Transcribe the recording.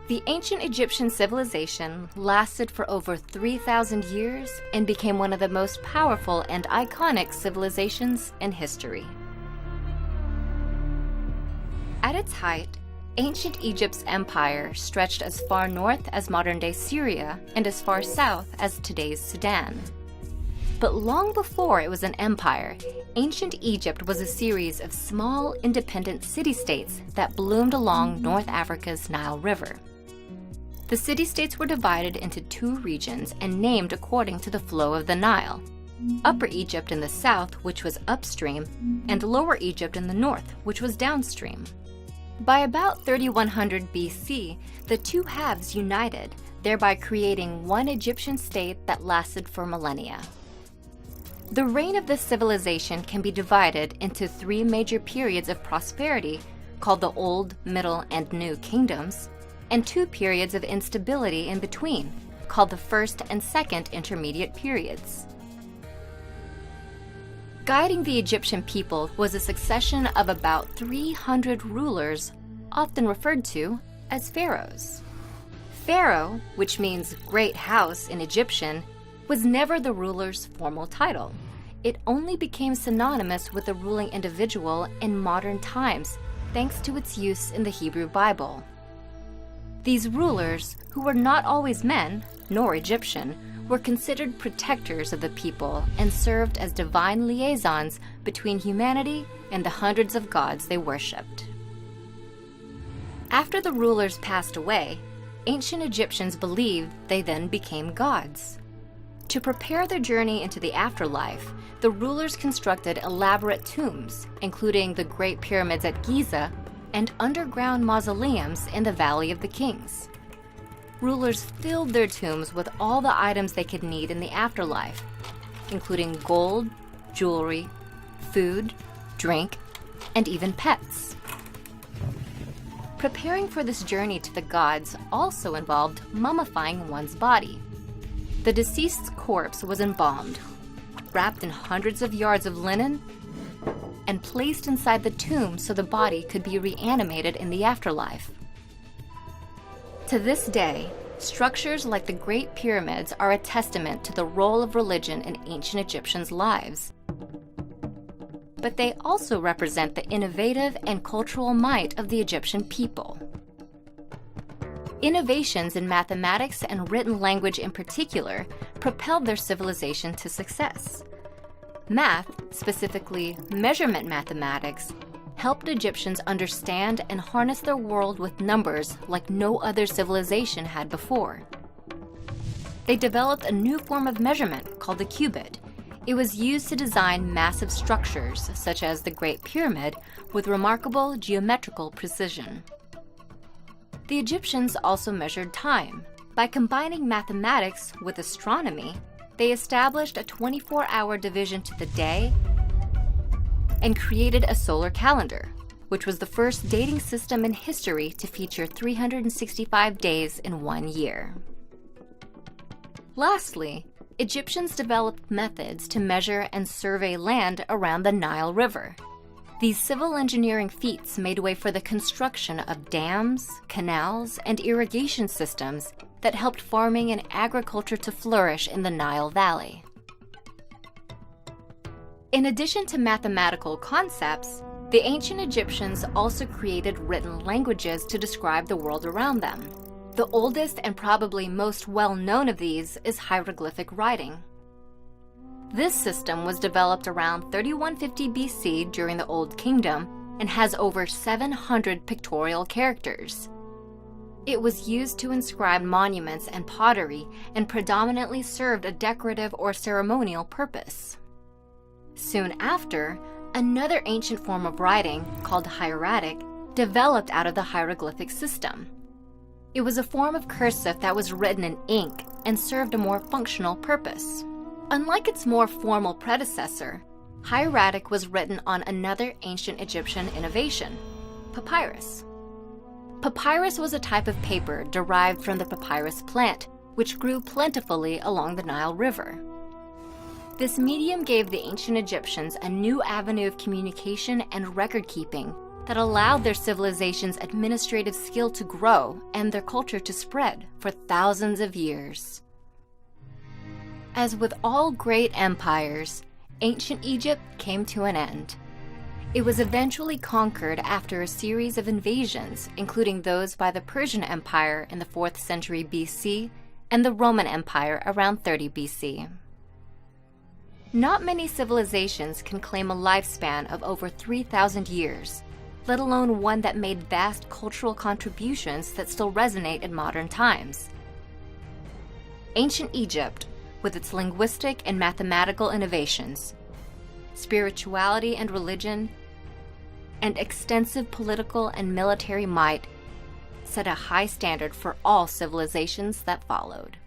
The ancient Egyptian civilization lasted for over 3,000 years and became one of the most powerful and iconic civilizations in history. At its height, ancient Egypt's empire stretched as far north as modern-day Syria and as far south as today's Sudan. But long before it was an empire, ancient Egypt was a series of small, independent city-states that bloomed along North Africa's Nile River. The city-states were divided into two regions and named according to the flow of the Nile: Upper Egypt in the south, which was upstream, and Lower Egypt in the north, which was downstream. By about 3100 BC, the two halves united, thereby creating one Egyptian state that lasted for millennia. The reign of this civilization can be divided into three major periods of prosperity, called the Old, Middle, and New Kingdoms, and two periods of instability in between, called the First and Second Intermediate Periods. Guiding the Egyptian people was a succession of about 300 rulers, often referred to as pharaohs. Pharaoh, which means great house in Egyptian, was never the ruler's formal title. It only became synonymous with the ruling individual in modern times, thanks to its use in the Hebrew Bible. These rulers, who were not always men, nor Egyptian, were considered protectors of the people and served as divine liaisons between humanity and the hundreds of gods they worshipped. After the rulers passed away, ancient Egyptians believed they then became gods. To prepare their journey into the afterlife, the rulers constructed elaborate tombs, including the Great Pyramids at Giza and underground mausoleums in the Valley of the Kings. Rulers filled their tombs with all the items they could need in the afterlife, including gold, jewelry, food, drink, and even pets. Preparing for this journey to the gods also involved mummifying one's body. The deceased's corpse was embalmed, wrapped in hundreds of yards of linen, and placed inside the tomb so the body could be reanimated in the afterlife. To this day, structures like the Great Pyramids are a testament to the role of religion in ancient Egyptians' lives. But they also represent the innovative and cultural might of the Egyptian people. Innovations in mathematics and written language in particular propelled their civilization to success. Math, specifically measurement mathematics, helped Egyptians understand and harness their world with numbers like no other civilization had before. They developed a new form of measurement called the cubit. It was used to design massive structures, such as the Great Pyramid, with remarkable geometrical precision. The Egyptians also measured time. By combining mathematics with astronomy, they established a 24-hour division to the day and created a solar calendar, which was the first dating system in history to feature 365 days in one year. Lastly, Egyptians developed methods to measure and survey land around the Nile River. These civil engineering feats made way for the construction of dams, canals, and irrigation systems that helped farming and agriculture to flourish in the Nile Valley. In addition to mathematical concepts, the ancient Egyptians also created written languages to describe the world around them. The oldest and probably most well-known of these is hieroglyphic writing. This system was developed around 3150 BC during the Old Kingdom and has over 700 pictorial characters. It was used to inscribe monuments and pottery and predominantly served a decorative or ceremonial purpose. Soon after, another ancient form of writing, called hieratic, developed out of the hieroglyphic system. It was a form of cursive that was written in ink and served a more functional purpose. Unlike its more formal predecessor, hieratic was written on another ancient Egyptian innovation, papyrus. Papyrus was a type of paper derived from the papyrus plant, which grew plentifully along the Nile River. This medium gave the ancient Egyptians a new avenue of communication and record-keeping that allowed their civilization's administrative skill to grow and their culture to spread for thousands of years. As with all great empires, ancient Egypt came to an end. It was eventually conquered after a series of invasions, including those by the Persian Empire in the 4th century BC and the Roman Empire around 30 BC. Not many civilizations can claim a lifespan of over 3,000 years, let alone one that made vast cultural contributions that still resonate in modern times. Ancient Egypt, with its linguistic and mathematical innovations, spirituality and religion, and extensive political and military might, set a high standard for all civilizations that followed.